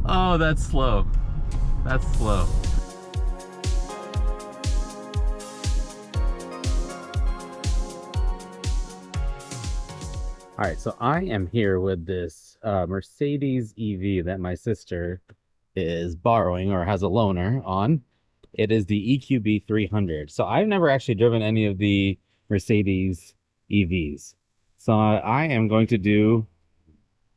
Oh, that's slow. That's slow. All right, so I am here with this Mercedes EV that my sister is borrowing or has a loaner on. It is the EQB300. So I've never actually driven any of the Mercedes EVs. So I am going to do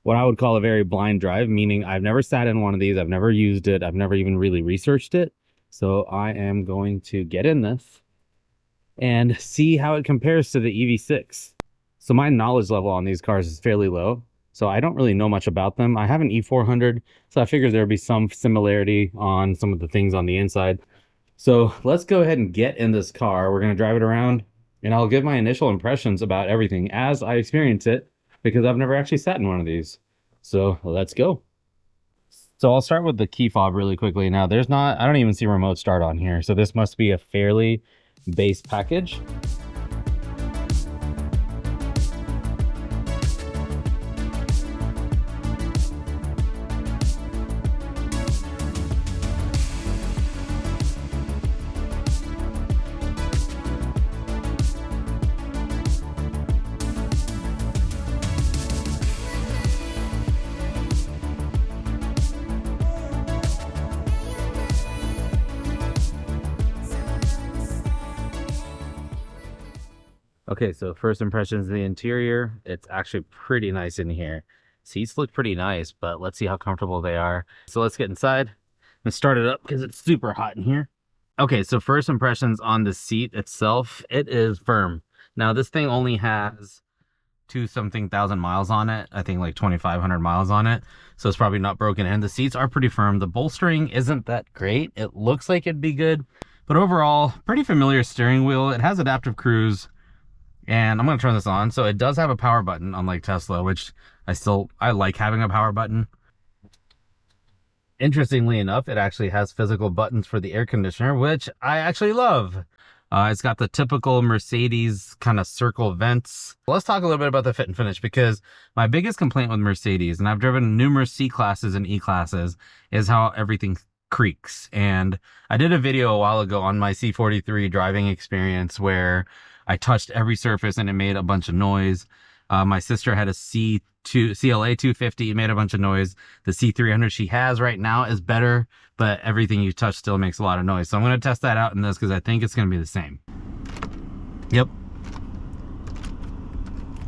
what I would call a very blind drive, meaning I've never sat in one of these. I've never used it. I've never even really researched it. So I am going to get in this and see how it compares to the EV6. So my knowledge level on these cars is fairly low. So I don't really know much about them. I have an E400, so I figured there'd be some similarity on some of the things on the inside. So let's go ahead and get in this car. We're going to drive it around and I'll give my initial impressions about everything as I experience it, because I've never actually sat in one of these. So let's go. So I'll start with the key fob really quickly. Now I don't even see remote start on here. So this must be a fairly base package. Okay, so first impressions of the interior, it's actually pretty nice in here. Seats look pretty nice, but let's see how comfortable they are. So let's get inside and start it up because it's super hot in here. Okay, so first impressions on the seat itself, it is firm. Now this thing only has 2-something thousand miles on it. I think like 2,500 miles on it. So it's probably not broken in. The seats are pretty firm. The bolstering isn't that great. It looks like it'd be good, but overall, pretty familiar steering wheel. It has adaptive cruise. And I'm going to turn this on. So it does have a power button, unlike Tesla, which I like having a power button. Interestingly enough, it actually has physical buttons for the air conditioner, which I actually love. It's got the typical Mercedes kind of circle vents. Let's talk a little bit about the fit and finish, because my biggest complaint with Mercedes, and I've driven numerous C classes and E classes, is how everything creaks. And I did a video a while ago on my C43 driving experience where I touched every surface and it made a bunch of noise. My sister had a CLA 250, it made a bunch of noise. The C300 she has right now is better, but everything you touch still makes a lot of noise. So I'm going to test that out in this because I think it's going to be the same. Yep.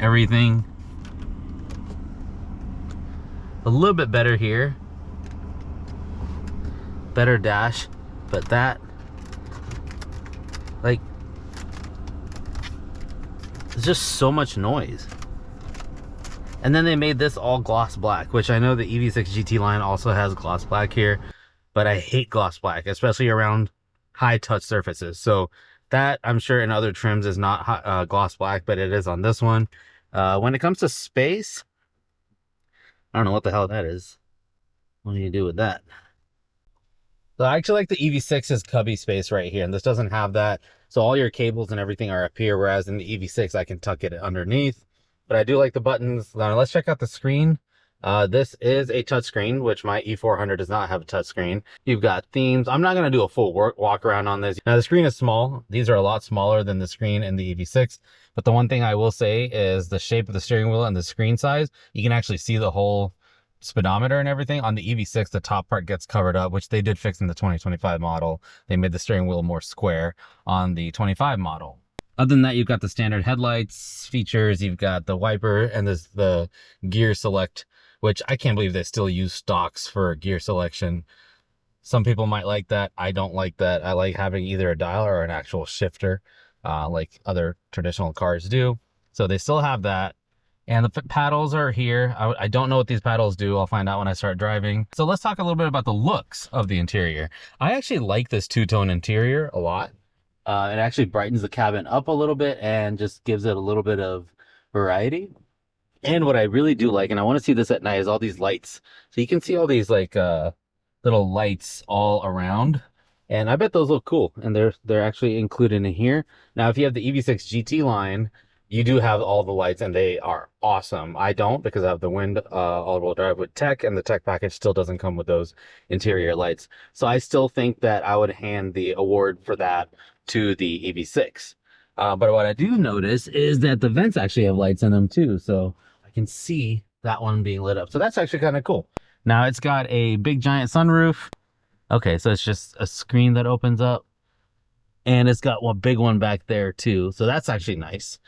Everything a little bit better here. Better dash, but that, like, it's just so much noise. And then they made this all gloss black, which I know the EV6 GT line also has gloss black here, but I hate gloss black, especially around high touch surfaces. So that, I'm sure in other trims, is not gloss black, but it is on this one. When it comes to space, I don't know what the hell that is. What do you do with that? So I actually like the EV6's cubby space right here, and this doesn't have that. So all your cables and everything are up here, whereas in the EV6, I can tuck it underneath. But I do like the buttons. Now let's check out the screen. This is a touchscreen, which my E400 does not have a touchscreen. You've got themes. I'm not going to do a full walk around on this. Now the screen is small. These are a lot smaller than the screen in the EV6. But the one thing I will say is the shape of the steering wheel and the screen size. You can actually see the whole speedometer and everything. On the EV6, the top part gets covered up, which they did fix in the 2025 model. They made the steering wheel more square on the 25 model. Other than that, you've got the standard headlights features, you've got the wiper, and there's the gear select, which I can't believe they still use stocks for gear selection. Some people might like that. I don't like that. I like having either a dial or an actual shifter, like other traditional cars do. So they still have that. And the paddles are here. I don't know what these paddles do. I'll find out when I start driving. So let's talk a little bit about the looks of the interior. I actually like this two-tone interior a lot. It actually brightens the cabin up a little bit and just gives it a little bit of variety. And what I really do like, and I want to see this at night, is all these lights. So you can see all these like little lights all around. And I bet those look cool. And they're actually included in here. Now, if you have the EV6 GT line, you do have all the lights and they are awesome. I don't because I have the wind all-wheel drive with tech, and the tech package still doesn't come with those interior lights. So I still think that I would hand the award for that to the EV6. But what I do notice is that the vents actually have lights in them too. So I can see that one being lit up. So that's actually kind of cool. Now it's got a big giant sunroof. Okay, so it's just a screen that opens up. And it's got one big one back there too. So that's actually nice.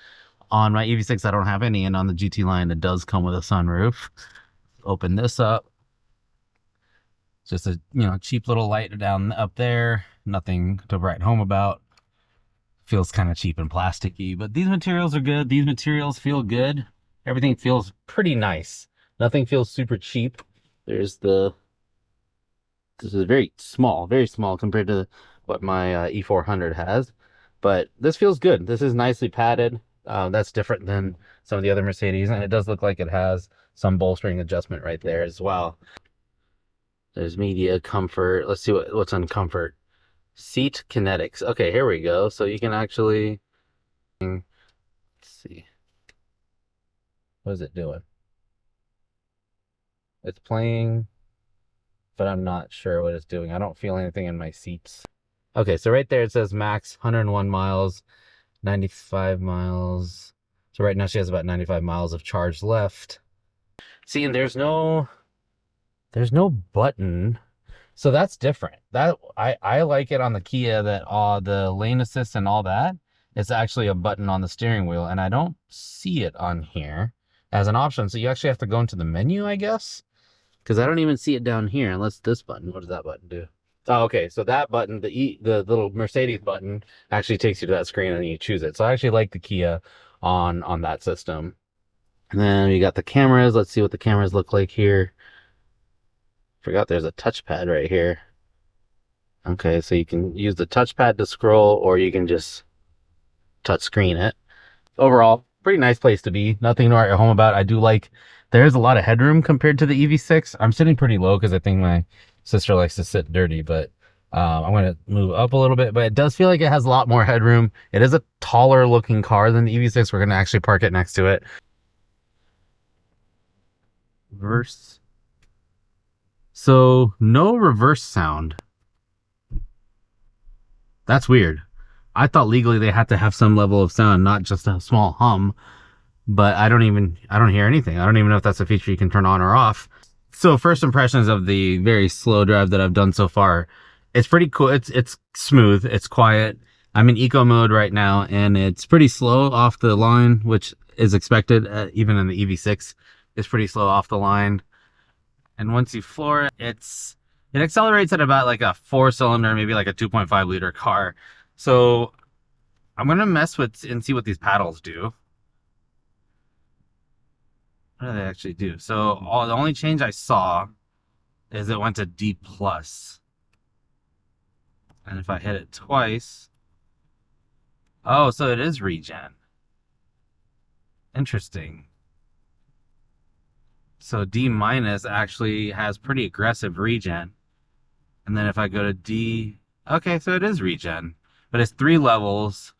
On my EV6, I don't have any, and on the GT line, it does come with a sunroof. Open this up. Just a cheap little light down up there. Nothing to write home about. Feels kind of cheap and plasticky, but these materials are good. These materials feel good. Everything feels pretty nice. Nothing feels super cheap. This is very small compared to what my E400 has, but this feels good. This is nicely padded. That's different than some of the other Mercedes, and it does look like it has some bolstering adjustment right there as well. There's media, comfort. Let's see what's on comfort. Seat kinetics. Okay, here we go. So you can actually, let's see. What is it doing? It's playing, but I'm not sure what it's doing. I don't feel anything in my seats. Okay, so right there it says max 101 miles. 95 miles. So right now she has about 95 miles of charge left. See, and there's no button. So that's different. That I like it on the Kia that the lane assist and all that. It's actually a button on the steering wheel, and I don't see it on here as an option. So you actually have to go into the menu, I guess. Because I don't even see it down here unless this button. What does that button do? Oh, okay, so that button, the little Mercedes button, actually takes you to that screen and you choose it. So I actually like the Kia on that system. And then you got the cameras. Let's see what the cameras look like here. Forgot there's a touchpad right here. Okay, so you can use the touchpad to scroll, or you can just touch screen it. Overall, pretty nice place to be. Nothing to write home about. I do like there's a lot of headroom compared to the EV6. I'm sitting pretty low because I think my sister likes to sit dirty, but I'm going to move up a little bit. But it does feel like it has a lot more headroom. It is a taller looking car than the EV6. We're going to actually park it next to it. Reverse. So no reverse sound. That's weird. I thought legally they had to have some level of sound, not just a small hum. But I don't hear anything. I don't even know if that's a feature you can turn on or off. So first impressions of the very slow drive that I've done so far, it's pretty cool. It's smooth. It's quiet. I'm in eco mode right now, and it's pretty slow off the line, which is expected. Even in the EV6, it's pretty slow off the line. And once you floor it, it accelerates at about like a 4-cylinder, maybe like a 2.5 liter car. So I'm gonna mess with and see what these paddles do. What do they actually do? So the only change I saw is it went to D+. And if I hit it twice... Oh, so it is regen. Interesting. So D- actually has pretty aggressive regen. And then if I go to D... Okay, so it is regen. But it's 3 levels.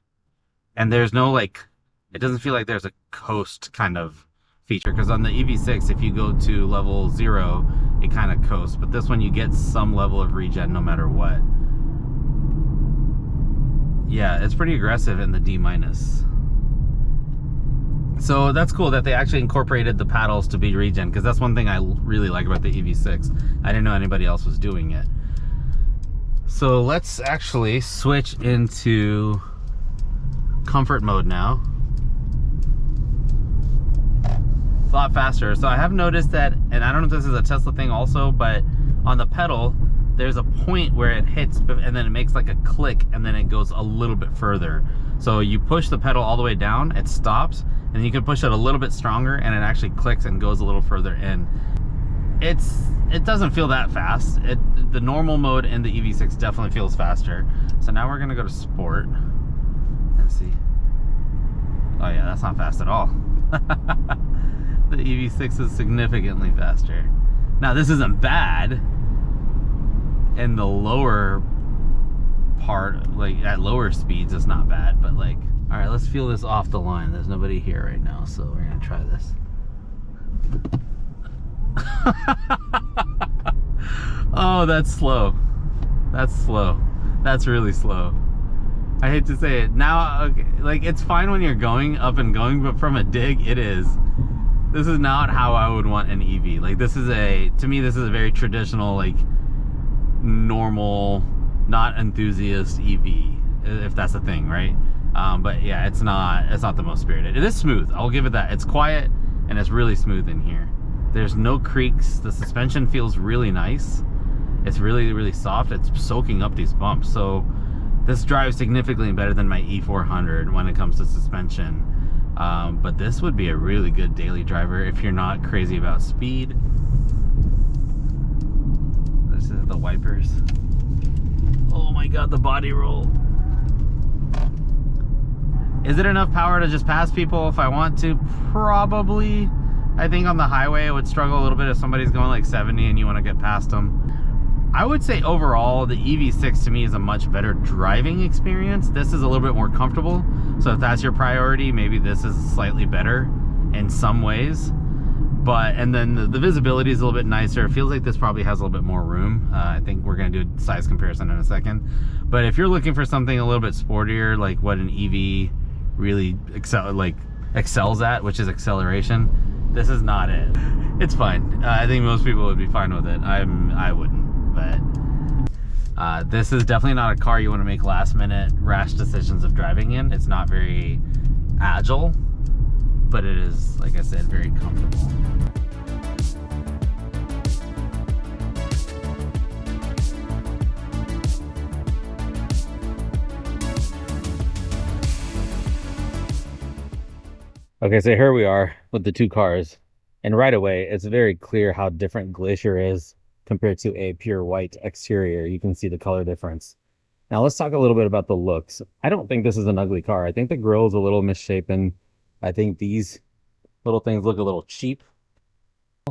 And there's no, like... It doesn't feel like there's a coast kind of feature, because on the EV6, if you go to level 0, it kind of coasts, but this one you get some level of regen no matter what. Yeah, it's pretty aggressive in the D-. So that's cool that they actually incorporated the paddles to be regen, because that's one thing I really like about the EV6. I didn't know anybody else was doing it. So let's actually switch into comfort mode now. A lot faster. So I have noticed that, and I don't know if this is a Tesla thing also, but on the pedal there's a point where it hits and then it makes like a click and then it goes a little bit further. So you push the pedal all the way down, it stops, and you can push it a little bit stronger and it actually clicks and goes a little further in. It doesn't feel that fast. The normal mode in the EV6 definitely feels faster. So now we're gonna go to sport and see. Oh yeah, that's not fast at all. The EV6 is significantly faster. Now this isn't bad in the lower part, like at lower speeds it's not bad, but like All right, let's feel this off the line. There's nobody here right now, so we're gonna try this. Oh, that's slow. That's slow. That's really slow. I hate to say it. Now, okay, like, it's fine when you're going up and going, but from a dig, it is. This is not how I would want an EV. Like, this is to me, this is a very traditional, like, normal, not enthusiast EV, if that's a thing, right? But yeah, it's not the most spirited. It is smooth, I'll give it that. It's quiet and it's really smooth in here. There's no creaks. The suspension feels really nice. It's really, really soft. It's soaking up these bumps. So this drives significantly better than my E400 when it comes to suspension. But this would be a really good daily driver if you're not crazy about speed. This is the wipers. Oh my God, the body roll. Is it enough power to just pass people if I want to? Probably. I think on the highway it would struggle a little bit if somebody's going like 70 and you want to get past them. I would say overall the EV6 to me is a much better driving experience. This is a little bit more comfortable. So if that's your priority, maybe this is slightly better in some ways. But, and then the visibility is a little bit nicer. It feels like this probably has a little bit more room. I think we're going to do a size comparison in a second. But if you're looking for something a little bit sportier, like what an EV really excels at, which is acceleration, this is not it. It's fine. I think most people would be fine with it. I wouldn't, but this is definitely not a car you want to make last minute rash decisions of driving in. It's not very agile, but it is, like I said, very comfortable. Okay, so here we are with the two cars, and right away it's very clear how different Glacier is compared to a pure white exterior. You can see the color difference. Now let's talk a little bit about the looks. I don't think this is an ugly car. I think the grille is a little misshapen. I think these little things look a little cheap.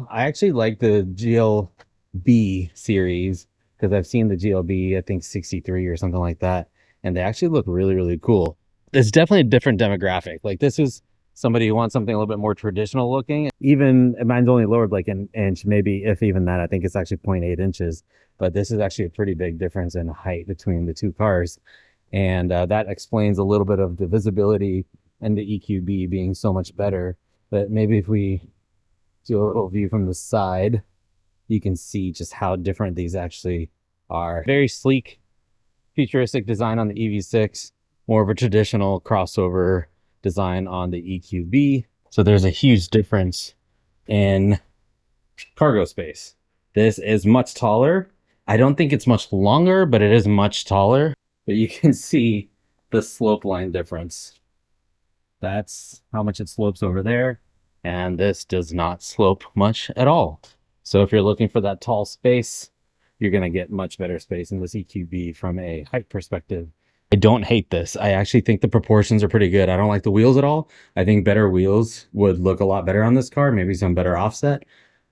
I actually like the GLB series because I've seen the GLB, I think 63 or something like that, and they actually look really, really cool. It's definitely a different demographic. Like, this is somebody who wants something a little bit more traditional looking. Even mine's only lowered like an inch, maybe, if even that. I think it's actually 0.8 inches, but this is actually a pretty big difference in height between the two cars. And that explains a little bit of the visibility and the EQB being so much better. But maybe if we do a little view from the side, you can see just how different these actually are. Very sleek, futuristic design on the EV6, more of a traditional crossover design on the EQB. So there's a huge difference in cargo space. This is much taller. I don't think it's much longer, but it is much taller. But you can see the slope line difference. That's how much it slopes over there. And this does not slope much at all. So if you're looking for that tall space, you're going to get much better space in this EQB from a height perspective. I don't hate this. I actually think the proportions are pretty good. I don't like the wheels at all. I think better wheels would look a lot better on this car, maybe some better offset.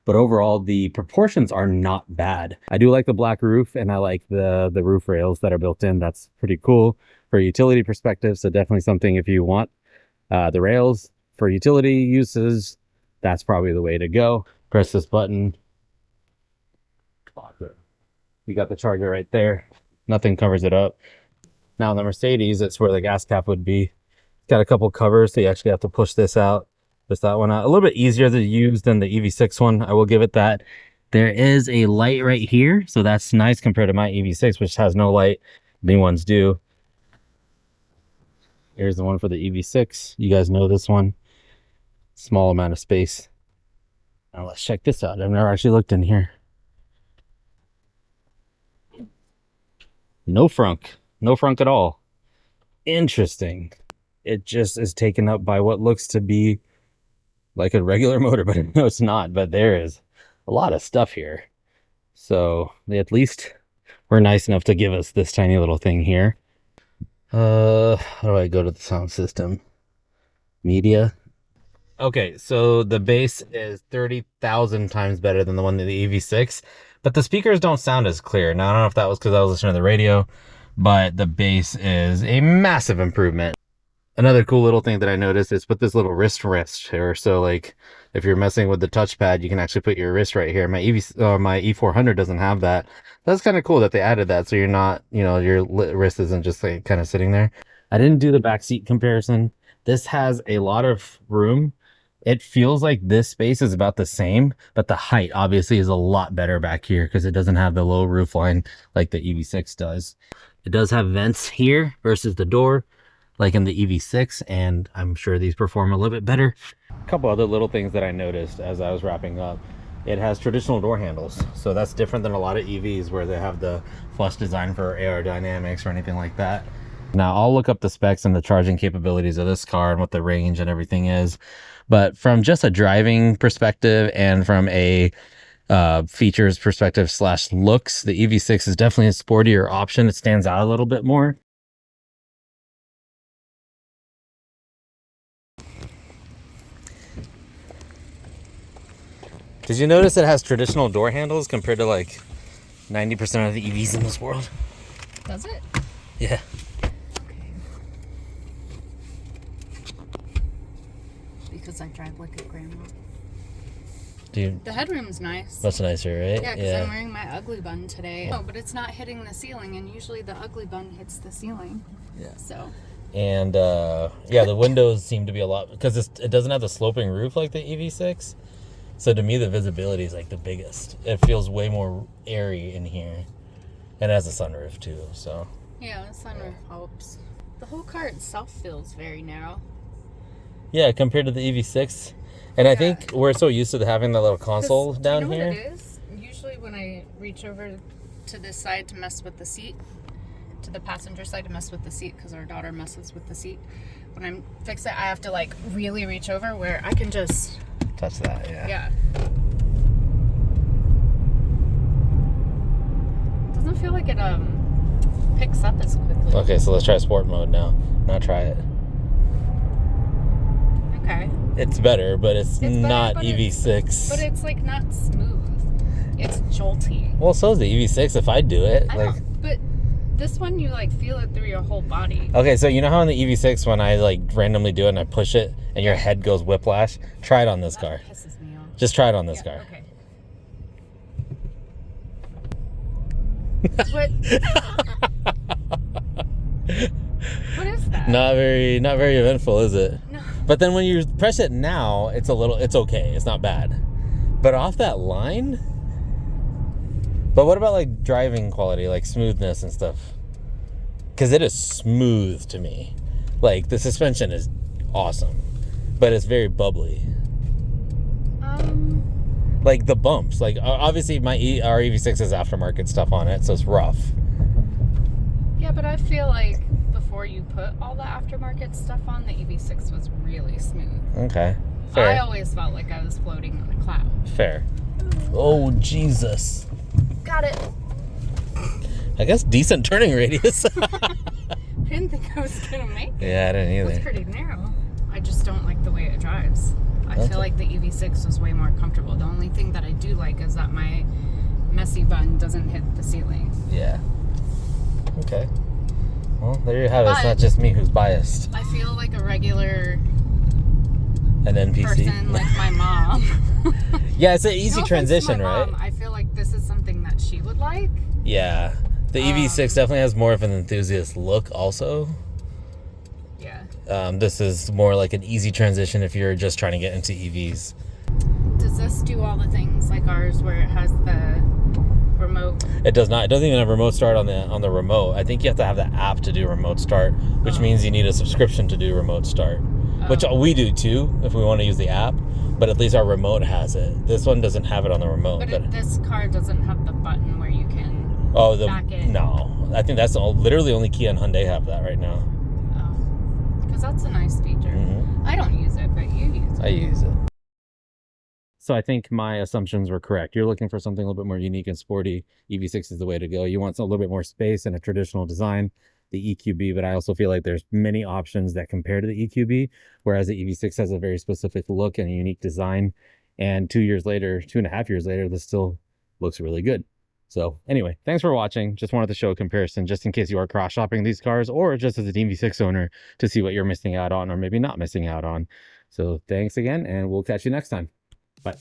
But overall, the proportions are not bad. I do like the black roof, and I like the roof rails that are built in. That's pretty cool for a utility perspective. So definitely something if you want the rails for utility uses, that's probably the way to go. Press this button. You got the charger right there. Nothing covers it up. Now the Mercedes, it's where the gas cap would be. It's got a couple covers, so you actually have to push this out, push that one out. A little bit easier to use than the EV6 one. I will give it that. There is a light right here, so that's nice compared to my EV6, which has no light. New ones do. Here's the one for the EV6. You guys know this one. Small amount of space. Now let's check this out. I've never actually looked in here. No frunk. No frunk at all. Interesting. It just is taken up by what looks to be like a regular motor, but no, it's not. But there is a lot of stuff here. So they at least were nice enough to give us this tiny little thing here. How do I go to the sound system? Media. Okay, so the bass is 30,000 times better than the one in the EV6, but the speakers don't sound as clear. Now, I don't know if that was because I was listening to the radio, but the bass is a massive improvement. Another cool little thing that I noticed is put this little wrist here. So like if you're messing with the touchpad, you can actually put your wrist right here. My my E400 doesn't have that. That's kind of cool that they added that. So you're not, you know, your wrist isn't just like kind of sitting there. I didn't do the back seat comparison. This has a lot of room. It feels like this space is about the same, but the height obviously is a lot better back here because it doesn't have the low roof line like the EV6 does. It does have vents here versus the door like in the EV6, and I'm sure these perform a little bit better. A couple other little things that I noticed as I was wrapping up. It has traditional door handles, so that's different than a lot of EVs where they have the flush design for aerodynamics or anything like that. Now I'll look up the specs and the charging capabilities of this car and what the range and everything is, but from just a driving perspective and from a features perspective slash looks, the EV6 is definitely a sportier option. It stands out a little bit more. Did you notice it has traditional door handles compared to like 90% of the EVs in this world? Does it? Yeah. Okay. Because I drive like a grandma. Dude. The headroom's nice. Much nicer, right? Yeah, because I'm wearing my ugly bun today. Oh, but it's not hitting the ceiling, and usually the ugly bun hits the ceiling. Yeah. So. And yeah, the windows seem to be a lot, because it doesn't have the sloping roof like the EV6. So to me, the visibility is like the biggest. It feels way more airy in here. And it has a sunroof too, so. Yeah, the sunroof helps. The whole car itself feels very narrow. Yeah, compared to the EV6. And I think we're so used to having the little console down here. You know what it is? Usually when I reach over to this side to mess with the seat, to the passenger side to mess with the seat, because our daughter messes with the seat. When I'm fix it, I have to like really reach over where I can just touch that, yeah. Yeah. Doesn't feel like it picks up as quickly. Okay, so let's try sport mode now. Now try it. Okay. It's better, but it's not EV6. But it's like not smooth. It's jolty. Well, so is the EV6 if I do it. I know, but this one you like feel it through your whole body. Okay, so you know how in the EV6 when I like randomly do it and I push it and your head goes whiplash? Try it on this car. Pisses me off. Just try it on this car. Okay. What? What is that? Not very eventful, is it? No. But then when you press it now, it's okay. It's not bad. But off that line? But what about like driving quality, like smoothness and stuff? Because it is smooth to me. Like the suspension is awesome, but it's very bubbly. Like the bumps, like obviously our EV6 has aftermarket stuff on it, so it's rough. Yeah, but I feel like before you put all the aftermarket stuff on, the EV6 was really smooth. Okay, fair. I always felt like I was floating on a cloud. Fair. Oh, Jesus. Got it. I guess decent turning radius. I didn't think I was going to make it. Yeah, I didn't either. It's pretty narrow. I just don't like the way it drives. I feel like the EV6 was way more comfortable. The only thing that I do like is that my messy bun doesn't hit the ceiling. Yeah. Okay. Well, there you have it. It's not just me who's biased. I feel like a regular an NPC person, like my mom. Yeah, it's an easy transition, right? I feel like this is something that she would like. Yeah. The EV6 definitely has more of an enthusiast look also. Yeah. This is more like an easy transition if you're just trying to get into EVs. Does this do all the things like ours where it has the remote? It does not. It doesn't even have remote start on the remote. I think you have to have the app to do remote start, which means you need a subscription to do remote start, which we do too if we want to use the app, but at least our remote has it. This one doesn't have it on the remote. But this car doesn't have the button where you can back it. No. I think that's literally only Kia and Hyundai have that right now. Because that's a nice feature. Mm-hmm. I don't use it, but you use it. I use it. So I think my assumptions were correct. You're looking for something a little bit more unique and sporty. EV6 is the way to go. You want a little bit more space and a traditional design, the EQB, but I also feel like there's many options that compare to the EQB, whereas the EV6 has a very specific look and a unique design. And 2.5 years later, this still looks really good. So anyway, thanks for watching. Just wanted to show a comparison just in case you are cross shopping these cars, or just as an EV6 owner to see what you're missing out on or maybe not missing out on. So thanks again, and we'll catch you next time. Bye.